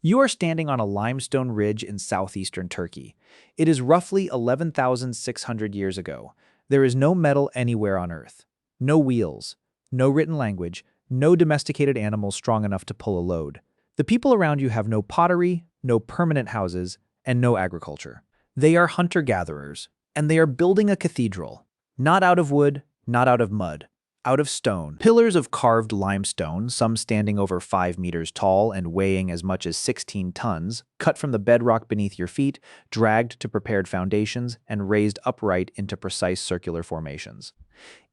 You are standing on a limestone ridge in southeastern Turkey. It is roughly 11,600 years ago. There is no metal anywhere on Earth. No wheels. No written language. No domesticated animals strong enough to pull a load. The people around you have no pottery, no permanent houses, and no agriculture. They are hunter-gatherers, and they are building a cathedral. Not out of wood, not out of mud. Out of stone. Pillars of carved limestone, some standing over 5 meters tall and weighing as much as 16 tons, cut from the bedrock beneath your feet, dragged to prepared foundations, and raised upright into precise circular formations.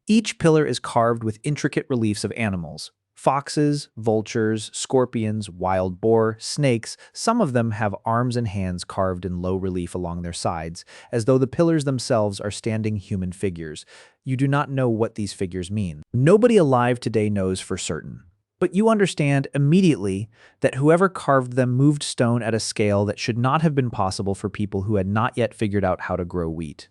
Each pillar is carved with intricate reliefs of animals. Foxes, vultures, scorpions, wild boar, snakes, some of them have arms and hands carved in low relief along their sides, as though the pillars themselves are standing human figures. You do not know what these figures mean. Nobody alive today knows for certain. But you understand immediately that whoever carved them moved stone at a scale that should not have been possible for people who had not yet figured out how to grow wheat.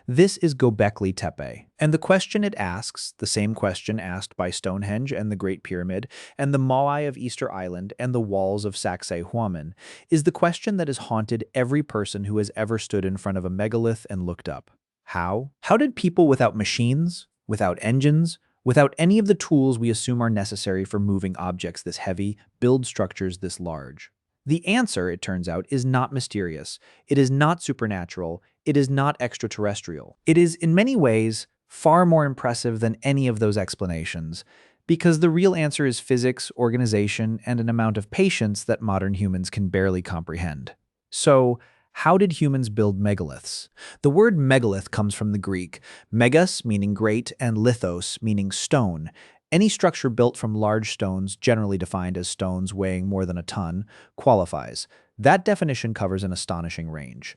This is Göbekli Tepe, and the question it asks, the same question asked by Stonehenge and the Great Pyramid, and the moai of Easter Island and the walls of Sacsayhuaman, is the question that has haunted every person who has ever stood in front of a megalith and looked up. How? How did people without machines, without engines, without any of the tools we assume are necessary for moving objects this heavy, build structures this large? The answer, it turns out, is not mysterious. It is not supernatural. It is not extraterrestrial. It is, in many ways, far more impressive than any of those explanations, because the real answer is physics, organization, and an amount of patience that modern humans can barely comprehend. So, how did humans build megaliths? The word megalith comes from the Greek, megas meaning great and lithos meaning stone. Any structure built from large stones, generally defined as stones weighing more than a ton, qualifies. That definition covers an astonishing range.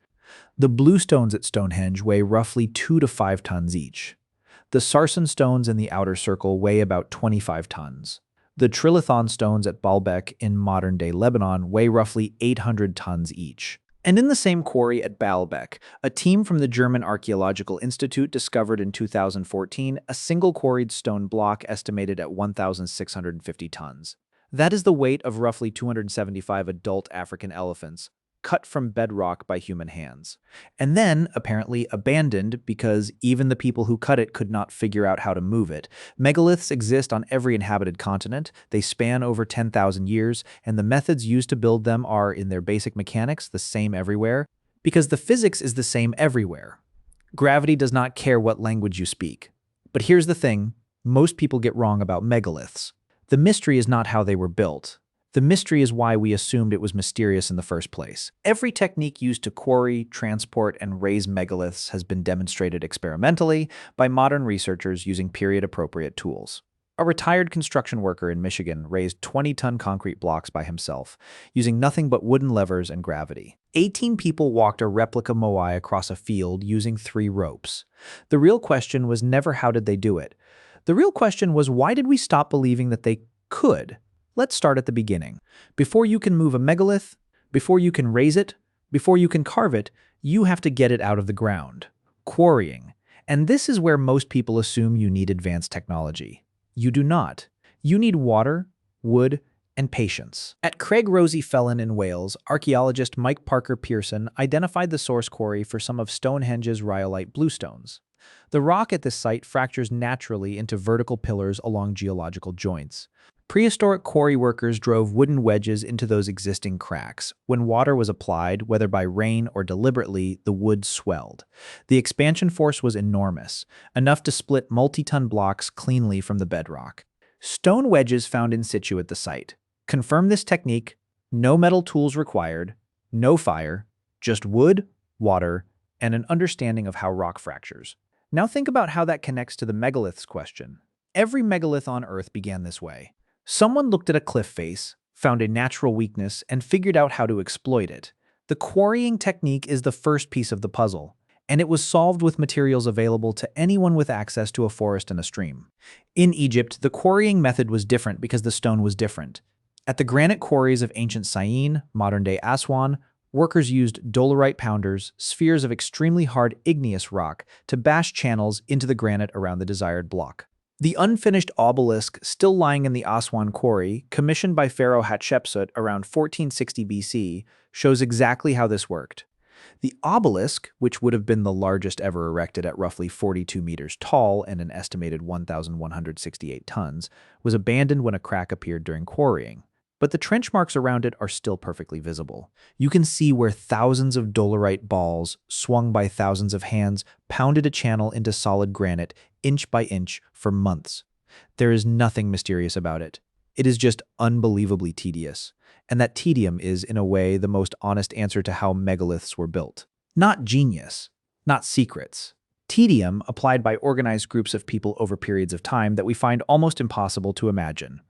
The blue stones at Stonehenge weigh roughly 2 to 5 tons each. The sarsen stones in the outer circle weigh about 25 tons. The trilithon stones at Baalbek in modern-day Lebanon weigh roughly 800 tons each. And in the same quarry at Baalbek, a team from the German Archaeological Institute discovered in 2014 a single quarried stone block estimated at 1,650 tons. That is the weight of roughly 275 adult African elephants, cut from bedrock by human hands. And then, apparently, abandoned because even the people who cut it could not figure out how to move it. Megaliths exist on every inhabited continent, they span over 10,000 years, and the methods used to build them are, in their basic mechanics, the same everywhere, because the physics is the same everywhere. Gravity does not care what language you speak. But here's the thing, most people get wrong about megaliths. The mystery is not how they were built. The mystery is why we assumed it was mysterious in the first place. Every technique used to quarry, transport, and raise megaliths has been demonstrated experimentally by modern researchers using period-appropriate tools. A retired construction worker in Michigan raised 20-ton concrete blocks by himself, using nothing but wooden levers and gravity. 18 people walked a replica moai across a field using 3 ropes. The real question was never how did they do it. The real question was why did we stop believing that they could? Let's start at the beginning. Before you can move a megalith, before you can raise it, before you can carve it, you have to get it out of the ground. Quarrying. And this is where most people assume you need advanced technology. You do not. You need water, wood, and patience. At Craig Rosie Felon in Wales, archaeologist Mike Parker Pearson identified the source quarry for some of Stonehenge's rhyolite bluestones. The rock at this site fractures naturally into vertical pillars along geological joints. Prehistoric quarry workers drove wooden wedges into those existing cracks. When water was applied, whether by rain or deliberately, the wood swelled. The expansion force was enormous, enough to split multi-ton blocks cleanly from the bedrock. Stone wedges found in situ at the site confirm this technique, no metal tools required, no fire, just wood, water, and an understanding of how rock fractures. Now think about how that connects to the megaliths question. Every megalith on Earth began this way. Someone looked at a cliff face, found a natural weakness, and figured out how to exploit it. The quarrying technique is the first piece of the puzzle, and it was solved with materials available to anyone with access to a forest and a stream. In Egypt, the quarrying method was different because the stone was different. At the granite quarries of ancient Syene, modern-day Aswan, workers used dolerite pounders, spheres of extremely hard igneous rock, to bash channels into the granite around the desired block. The unfinished obelisk still lying in the Aswan quarry, commissioned by Pharaoh Hatshepsut around 1460 BC, shows exactly how this worked. The obelisk, which would have been the largest ever erected at roughly 42 meters tall and an estimated 1,168 tons, was abandoned when a crack appeared during quarrying. But the trench marks around it are still perfectly visible. You can see where thousands of dolerite balls, swung by thousands of hands, pounded a channel into solid granite, inch by inch, for months. There is nothing mysterious about it. It is just unbelievably tedious. And that tedium is, in a way, the most honest answer to how megaliths were built. Not genius, not secrets. Tedium applied by organized groups of people over periods of time that we find almost impossible to imagine.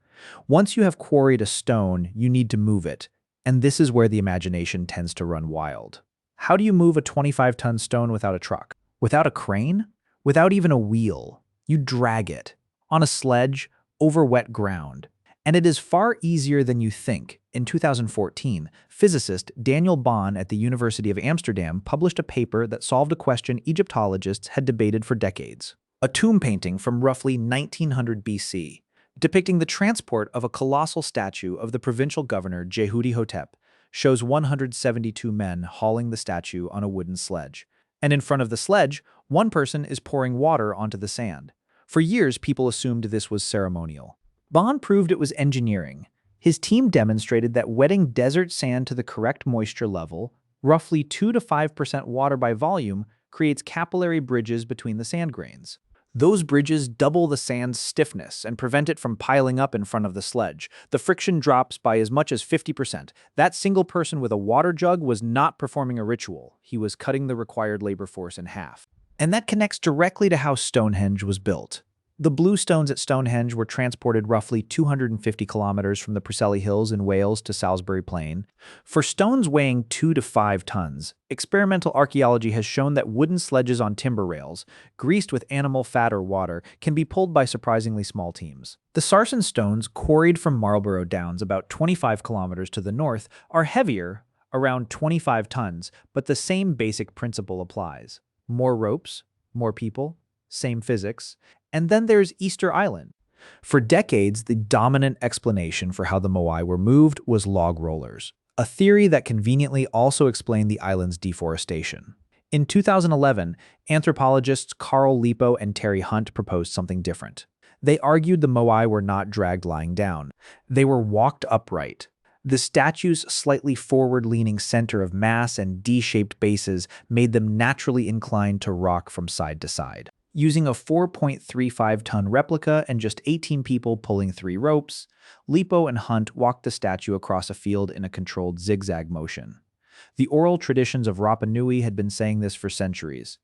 Once you have quarried a stone, you need to move it, and this is where the imagination tends to run wild. How do you move a 25-ton stone without a truck? Without a crane? Without even a wheel? You drag it, on a sledge, over wet ground. And it is far easier than you think. In 2014, physicist Daniel Bohn at the University of Amsterdam published a paper that solved a question Egyptologists had debated for decades. A tomb painting from roughly 1900 BC, depicting the transport of a colossal statue of the provincial governor Jehudi Hotep, shows 172 men hauling the statue on a wooden sledge. And in front of the sledge, one person is pouring water onto the sand. For years, people assumed this was ceremonial. Bohn proved it was engineering. His team demonstrated that wetting desert sand to the correct moisture level, roughly 2 to 5% water by volume, creates capillary bridges between the sand grains. Those bridges double the sand's stiffness and prevent it from piling up in front of the sledge. The friction drops by as much as 50%. That single person with a water jug was not performing a ritual. He was cutting the required labor force in half. And that connects directly to how Stonehenge was built. The blue stones at Stonehenge were transported roughly 250 kilometers from the Preseli Hills in Wales to Salisbury Plain. For stones weighing 2 to 5 tons, experimental archaeology has shown that wooden sledges on timber rails, greased with animal fat or water, can be pulled by surprisingly small teams. The sarsen stones, quarried from Marlborough Downs about 25 kilometers to the north, are heavier, around 25 tons, but the same basic principle applies. More ropes, more people, same physics. And then there's Easter Island. For decades, the dominant explanation for how the moai were moved was log rollers, a theory that conveniently also explained the island's deforestation. In 2011, anthropologists Carl Lipo and Terry Hunt proposed something different. They argued the moai were not dragged lying down. They were walked upright. The statue's slightly forward-leaning center of mass and D-shaped bases made them naturally inclined to rock from side to side. Using a 4.35-ton replica and just 18 people pulling 3 ropes, Lipo and Hunt walked the statue across a field in a controlled zigzag motion. The oral traditions of Rapa Nui had been saying this for centuries.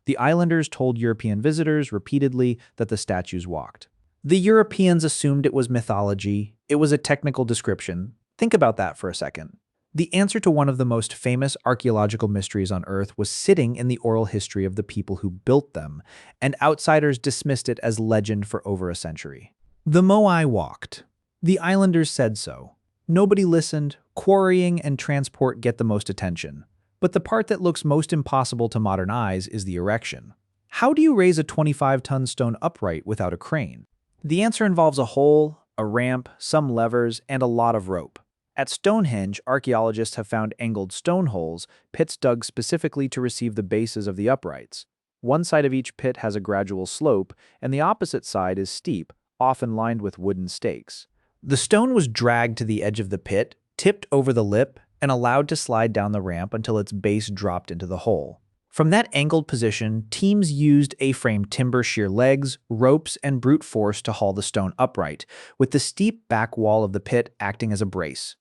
The islanders told European visitors repeatedly that the statues walked. The Europeans assumed it was mythology. It was a technical description. Think about that for a second. The answer to one of the most famous archaeological mysteries on Earth was sitting in the oral history of the people who built them, and outsiders dismissed it as legend for over a century. The moai walked. The islanders said so. Nobody listened. Quarrying and transport get the most attention. But the part that looks most impossible to modern eyes is the erection. How do you raise a 25-ton stone upright without a crane? The answer involves a hole, a ramp, some levers, and a lot of rope. At Stonehenge, archaeologists have found angled stone holes, pits dug specifically to receive the bases of the uprights. One side of each pit has a gradual slope, and the opposite side is steep, often lined with wooden stakes. The stone was dragged to the edge of the pit, tipped over the lip, and allowed to slide down the ramp until its base dropped into the hole. From that angled position, teams used A-frame timber shear legs, ropes, and brute force to haul the stone upright, with the steep back wall of the pit acting as a brace.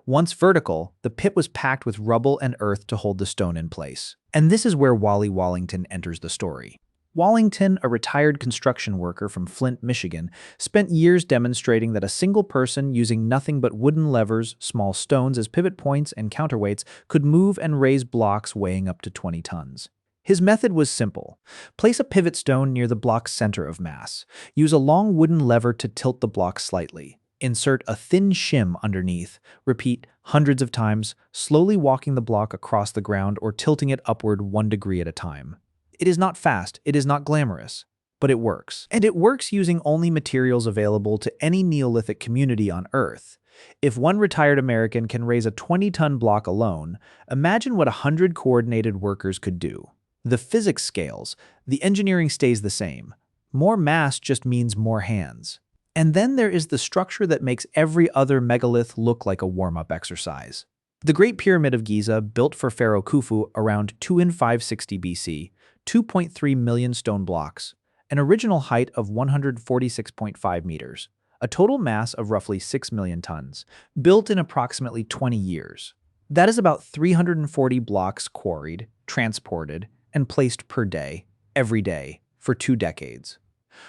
Once vertical, the pit was packed with rubble and earth to hold the stone in place. And this is where Wally Wallington enters the story. Wallington, a retired construction worker from Flint, Michigan, spent years demonstrating that a single person using nothing but wooden levers, small stones as pivot points and counterweights could move and raise blocks weighing up to 20 tons. His method was simple. Place a pivot stone near the block's center of mass. Use a long wooden lever to tilt the block slightly. Insert a thin shim underneath. Repeat hundreds of times, slowly walking the block across the ground or tilting it upward 1 degree at a time. It is not fast, it is not glamorous, but it works. And it works using only materials available to any Neolithic community on Earth. If one retired American can raise a 20-ton block alone, imagine what 100 coordinated workers could do. The physics scales, the engineering stays the same. More mass just means more hands. And then there is the structure that makes every other megalith look like a warm-up exercise. The Great Pyramid of Giza, built for Pharaoh Khufu around 2 in 560 BC, 2.3 million stone blocks, an original height of 146.5 meters, a total mass of roughly 6 million tons, built in approximately 20 years. That is about 340 blocks quarried, transported, and placed per day, every day, for 2 decades.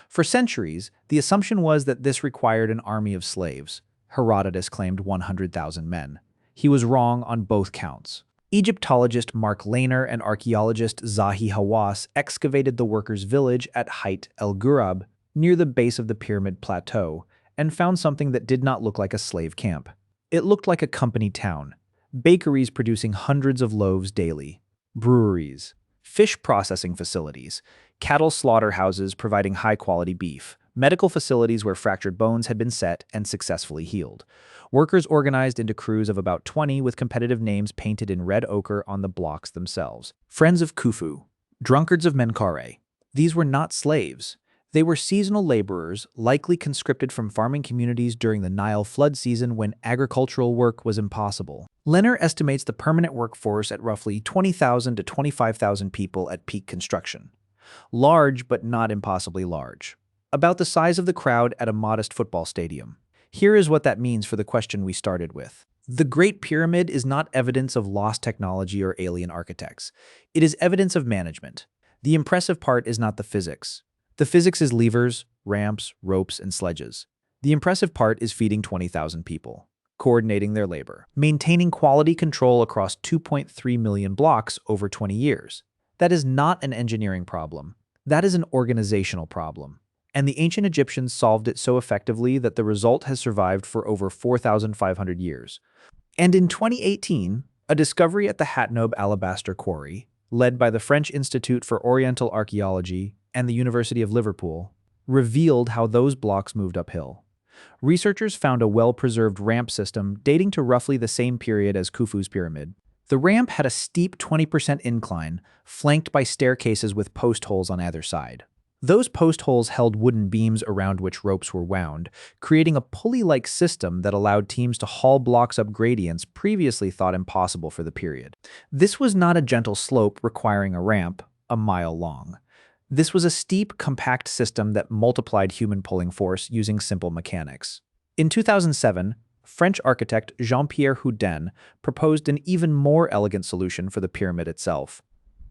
For centuries, the assumption was that this required an army of slaves. Herodotus claimed 100,000 men. He was wrong on both counts. Egyptologist Mark Lehner and archaeologist Zahi Hawass excavated the workers' village at Height El Ghurab, near the base of the pyramid plateau, and found something that did not look like a slave camp. It looked like a company town. Bakeries producing hundreds of loaves daily. Breweries. Fish processing facilities. Cattle slaughterhouses providing high-quality beef. Medical facilities where fractured bones had been set and successfully healed. Workers organized into crews of about 20 with competitive names painted in red ochre on the blocks themselves. Friends of Khufu. Drunkards of Menkaure. These were not slaves. They were seasonal laborers, likely conscripted from farming communities during the Nile flood season when agricultural work was impossible. Lehner estimates the permanent workforce at roughly 20,000 to 25,000 people at peak construction. Large, but not impossibly large. About the size of the crowd at a modest football stadium. Here is what that means for the question we started with. The Great Pyramid is not evidence of lost technology or alien architects. It is evidence of management. The impressive part is not the physics. The physics is levers, ramps, ropes, and sledges. The impressive part is feeding 20,000 people, coordinating their labor, maintaining quality control across 2.3 million blocks over 20 years. That is not an engineering problem. That is an organizational problem. And the ancient Egyptians solved it so effectively that the result has survived for over 4,500 years. And in 2018, a discovery at the Hatnob Alabaster Quarry, led by the French Institute for Oriental Archaeology and the University of Liverpool, revealed how those blocks moved uphill. Researchers found a well-preserved ramp system dating to roughly the same period as Khufu's pyramid. The ramp had a steep 20% incline, flanked by staircases with post holes on either side. Those post holes held wooden beams around which ropes were wound, creating a pulley-like system that allowed teams to haul blocks up gradients previously thought impossible for the period. This was not a gentle slope requiring a ramp, a mile long. This was a steep, compact system that multiplied human pulling force using simple mechanics. In 2007, French architect Jean-Pierre Houdin proposed an even more elegant solution for the pyramid itself.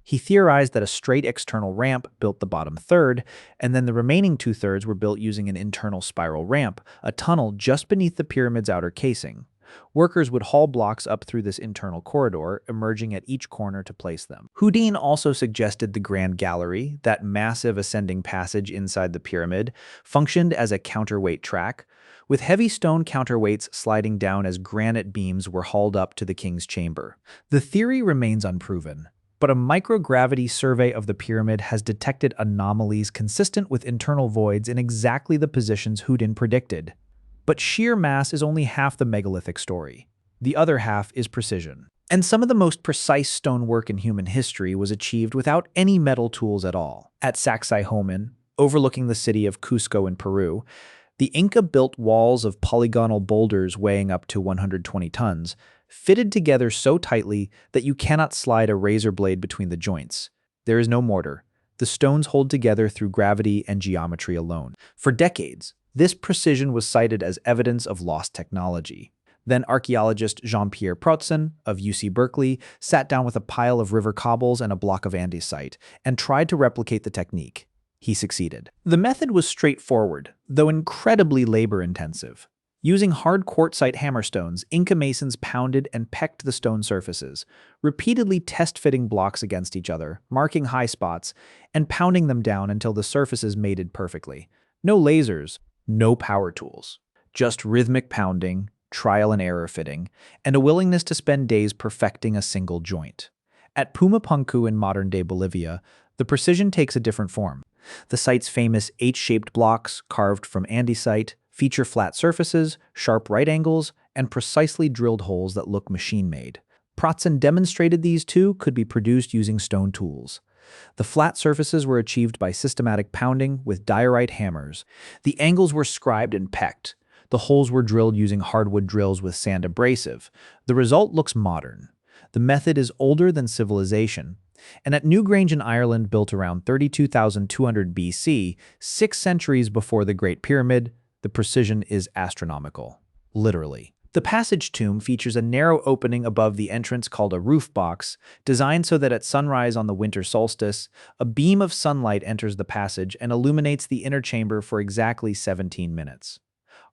He theorized that a straight external ramp built the bottom third, and then the remaining 2/3 were built using an internal spiral ramp, a tunnel just beneath the pyramid's outer casing. Workers would haul blocks up through this internal corridor, emerging at each corner to place them. Houdin also suggested the Grand Gallery, that massive ascending passage inside the pyramid, functioned as a counterweight track, with heavy stone counterweights sliding down as granite beams were hauled up to the king's chamber. The theory remains unproven, but a microgravity survey of the pyramid has detected anomalies consistent with internal voids in exactly the positions Houdin predicted. But sheer mass is only half the megalithic story. The other half is precision. And some of the most precise stonework in human history was achieved without any metal tools at all. At Sacsayhuaman, overlooking the city of Cusco in Peru, the Inca built walls of polygonal boulders weighing up to 120 tons, fitted together so tightly that you cannot slide a razor blade between the joints. There is no mortar. The stones hold together through gravity and geometry alone. For decades, this precision was cited as evidence of lost technology. Then archaeologist Jean-Pierre Protzen of UC Berkeley sat down with a pile of river cobbles and a block of andesite and tried to replicate the technique. He succeeded. The method was straightforward, though incredibly labor-intensive. Using hard quartzite hammerstones, Inca masons pounded and pecked the stone surfaces, repeatedly test-fitting blocks against each other, marking high spots, and pounding them down until the surfaces mated perfectly. No lasers, no power tools, just rhythmic pounding, trial and error fitting, and a willingness to spend days perfecting a single joint. At Pumapunku in modern-day Bolivia, The precision takes a different form. The site's famous H-shaped blocks, carved from andesite, feature flat surfaces, sharp right angles, and precisely drilled holes that look machine-made. Pratzen demonstrated these too could be produced using stone tools. The flat surfaces were achieved by systematic pounding with diorite hammers. The angles were scribed and pecked. The holes were drilled using hardwood drills with sand abrasive. The result looks modern. The method is older than civilization. And at Newgrange in Ireland, built around 32,200 BC, 6 centuries before the Great Pyramid, the precision is astronomical. Literally. The passage tomb features a narrow opening above the entrance called a roof box, designed so that at sunrise on the winter solstice, a beam of sunlight enters the passage and illuminates the inner chamber for exactly 17 minutes.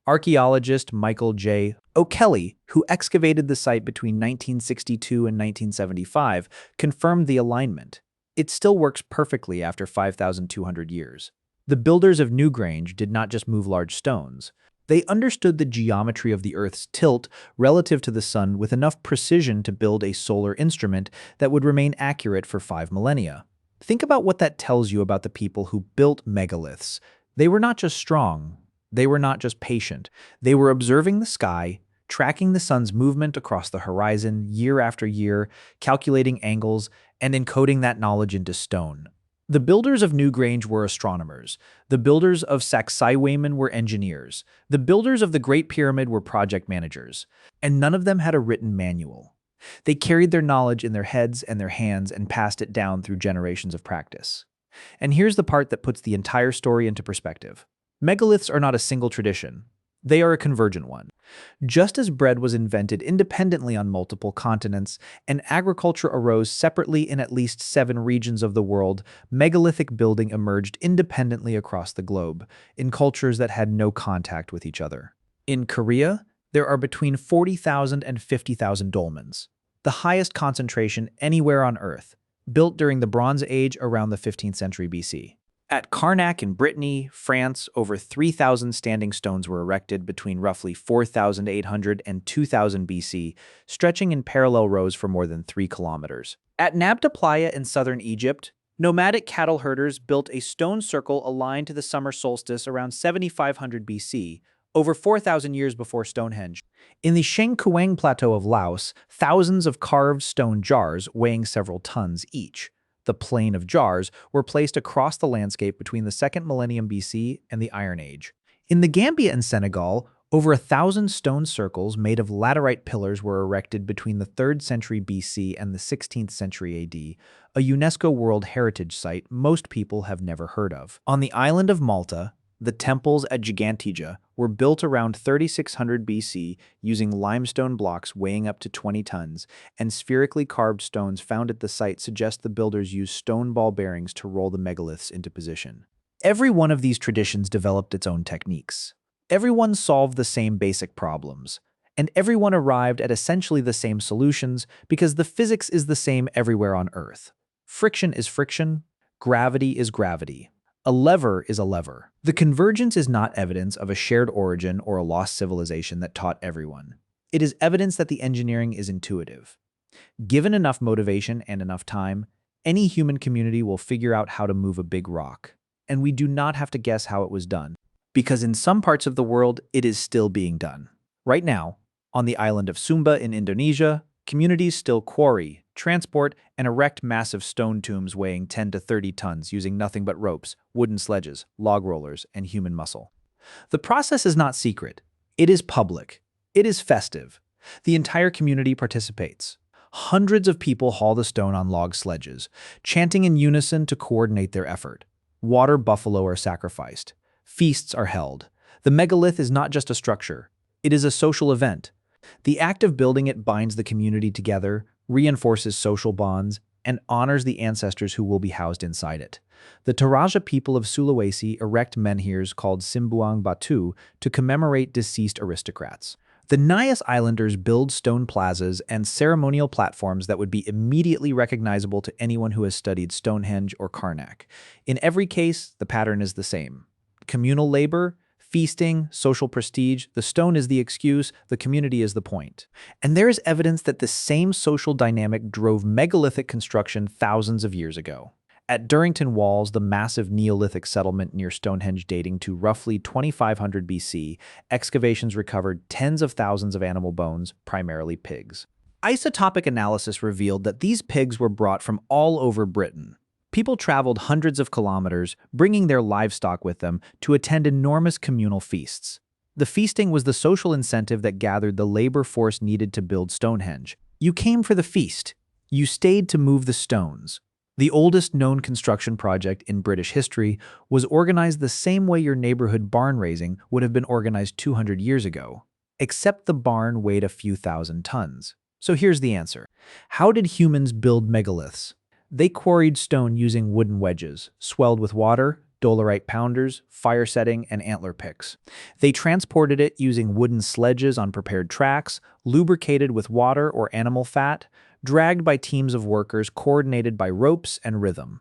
Archaeologist Michael J. O'Kelly, who excavated the site between 1962 and 1975, confirmed the alignment. It still works perfectly after 5,200 years. The builders of Newgrange did not just move large stones. They understood the geometry of the Earth's tilt relative to the Sun with enough precision to build a solar instrument that would remain accurate for 5 millennia. Think about what that tells you about the people who built megaliths. They were not just strong. They were not just patient. They were observing the sky, tracking the sun's movement across the horizon year after year, calculating angles, and encoding that knowledge into stone. The builders of Newgrange were astronomers. The builders of Sacsayhuaman were engineers. The builders of the Great Pyramid were project managers. And none of them had a written manual. They carried their knowledge in their heads and their hands and passed it down through generations of practice. And here's the part that puts the entire story into perspective. Megaliths are not a single tradition. They are a convergent one. Just as bread was invented independently on multiple continents and agriculture arose separately in at least 7 regions of the world, megalithic building emerged independently across the globe, in cultures that had no contact with each other. In Korea, there are between 40,000 and 50,000 dolmens, the highest concentration anywhere on Earth, built during the Bronze Age around the 15th century BC. At Carnac in Brittany, France, over 3,000 standing stones were erected between roughly 4,800 and 2,000 BC, stretching in parallel rows for more than 3 kilometers. At Nabta Playa in southern Egypt, nomadic cattle herders built a stone circle aligned to the summer solstice around 7,500 BC, over 4,000 years before Stonehenge. In the Shengkuang Plateau of Laos, thousands of carved stone jars weighing several tons each, the Plain of Jars, were placed across the landscape between the 2nd millennium BC and the Iron Age. In the Gambia and Senegal, over 1,000 stone circles made of laterite pillars were erected between the 3rd century BC and the 16th century AD, a UNESCO World Heritage Site most people have never heard of. On the island of Malta, the temples at Gigantija were built around 3600 BC using limestone blocks weighing up to 20 tons, and spherically carved stones found at the site suggest the builders used stone ball bearings to roll the megaliths into position. Every one of these traditions developed its own techniques. Everyone solved the same basic problems, and everyone arrived at essentially the same solutions because the physics is the same everywhere on Earth. Friction is friction, gravity is gravity. A lever is a lever. The convergence is not evidence of a shared origin or a lost civilization that taught everyone. It is evidence that the engineering is intuitive. Given enough motivation and enough time, any human community will figure out how to move a big rock. And we do not have to guess how it was done, because in some parts of the world, it is still being done. Right now, on the island of Sumba in Indonesia, communities still quarry, transport, and erect massive stone tombs weighing 10 to 30 tons using nothing but ropes, wooden sledges, log rollers, and human muscle. The process is not secret. It is public. It is festive. The entire community participates. Hundreds of people haul the stone on log sledges, chanting in unison to coordinate their effort. Water buffalo are sacrificed. Feasts are held. The megalith is not just a structure. It is a social event. The act of building it binds the community together, reinforces social bonds, and honors the ancestors who will be housed inside it. The Toraja people of Sulawesi erect menhirs called Simbuang Batu to commemorate deceased aristocrats. The Nias Islanders build stone plazas and ceremonial platforms that would be immediately recognizable to anyone who has studied Stonehenge or Karnak. In every case, the pattern is the same. Communal labor, feasting, social prestige, the stone is the excuse, the community is the point. And there is evidence that the same social dynamic drove megalithic construction thousands of years ago. At Durrington Walls, the massive Neolithic settlement near Stonehenge dating to roughly 2500 BC, excavations recovered tens of thousands of animal bones, primarily pigs. Isotopic analysis revealed that these pigs were brought from all over Britain. People traveled hundreds of kilometers, bringing their livestock with them to attend enormous communal feasts. The feasting was the social incentive that gathered the labor force needed to build Stonehenge. You came for the feast. You stayed to move the stones. The oldest known construction project in British history was organized the same way your neighborhood barn raising would have been organized 200 years ago, except the barn weighed a few thousand tons. So here's the answer. How did humans build megaliths? They quarried stone using wooden wedges, swelled with water, dolerite pounders, fire setting, and antler picks. They transported it using wooden sledges on prepared tracks, lubricated with water or animal fat, dragged by teams of workers coordinated by ropes and rhythm.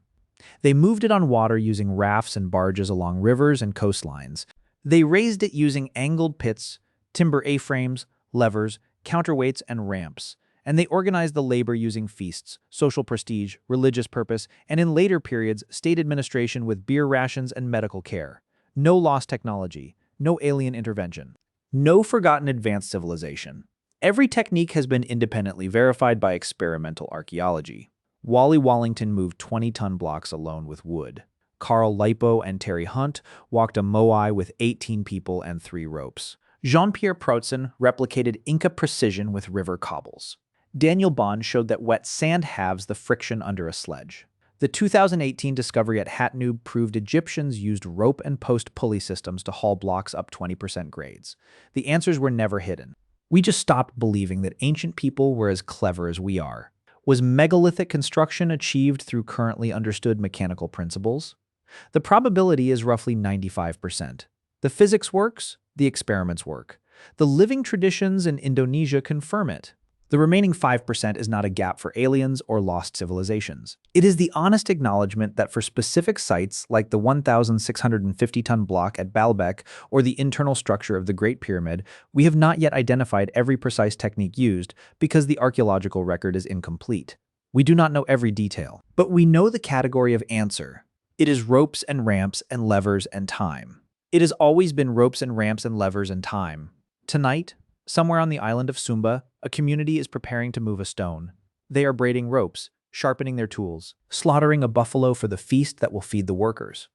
They moved it on water using rafts and barges along rivers and coastlines. They raised it using angled pits, timber A-frames, levers, counterweights, and ramps. And they organized the labor using feasts, social prestige, religious purpose, and in later periods, state administration with beer rations and medical care. No lost technology, no alien intervention, no forgotten advanced civilization. Every technique has been independently verified by experimental archaeology. Wally Wallington moved 20-ton blocks alone with wood. Carl Lipo and Terry Hunt walked a moai with 18 people and 3 ropes. Jean-Pierre Proutzen replicated Inca precision with river cobbles. Daniel Bond showed that wet sand halves the friction under a sledge. The 2018 discovery at Hatnoob proved Egyptians used rope and post pulley systems to haul blocks up 20% grades. The answers were never hidden. We just stopped believing that ancient people were as clever as we are. Was megalithic construction achieved through currently understood mechanical principles? The probability is roughly 95%. The physics works, the experiments work. The living traditions in Indonesia confirm it. The remaining 5% is not a gap for aliens or lost civilizations. It is the honest acknowledgement that for specific sites like the 1,650-ton block at Baalbek or the internal structure of the Great Pyramid, we have not yet identified every precise technique used because the archaeological record is incomplete. We do not know every detail, but we know the category of answer. It is ropes and ramps and levers and time. It has always been ropes and ramps and levers and time. Tonight, somewhere on the island of Sumba, a community is preparing to move a stone. They are braiding ropes, sharpening their tools, slaughtering a buffalo for the feast that will feed the workers.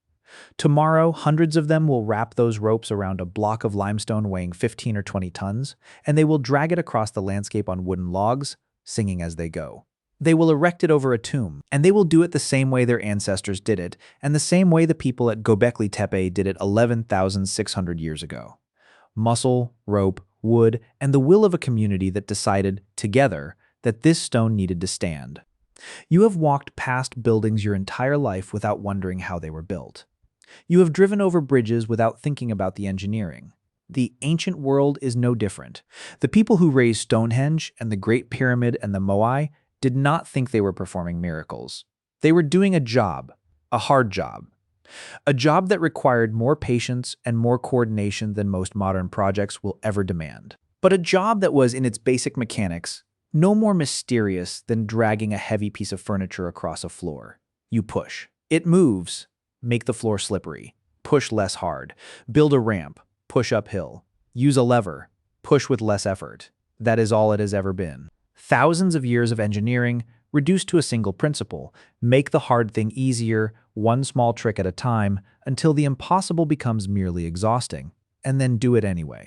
Tomorrow, hundreds of them will wrap those ropes around a block of limestone weighing 15 or 20 tons, and they will drag it across the landscape on wooden logs, singing as they go. They will erect it over a tomb, and they will do it the same way their ancestors did it, and the same way the people at Göbekli Tepe did it 11,600 years ago. Muscle, rope, wood, and the will of a community that decided, together, that this stone needed to stand. You have walked past buildings your entire life without wondering how they were built. You have driven over bridges without thinking about the engineering. The ancient world is no different. The people who raised Stonehenge and the Great Pyramid and the moai did not think they were performing miracles. They were doing a job, a hard job. A job that required more patience and more coordination than most modern projects will ever demand. But a job that was, in its basic mechanics, no more mysterious than dragging a heavy piece of furniture across a floor. You push. It moves. Make the floor slippery. Push less hard. Build a ramp. Push uphill. Use a lever. Push with less effort. That is all it has ever been. Thousands of years of engineering reduced to a single principle: make the hard thing easier, one small trick at a time, until the impossible becomes merely exhausting, and then do it anyway.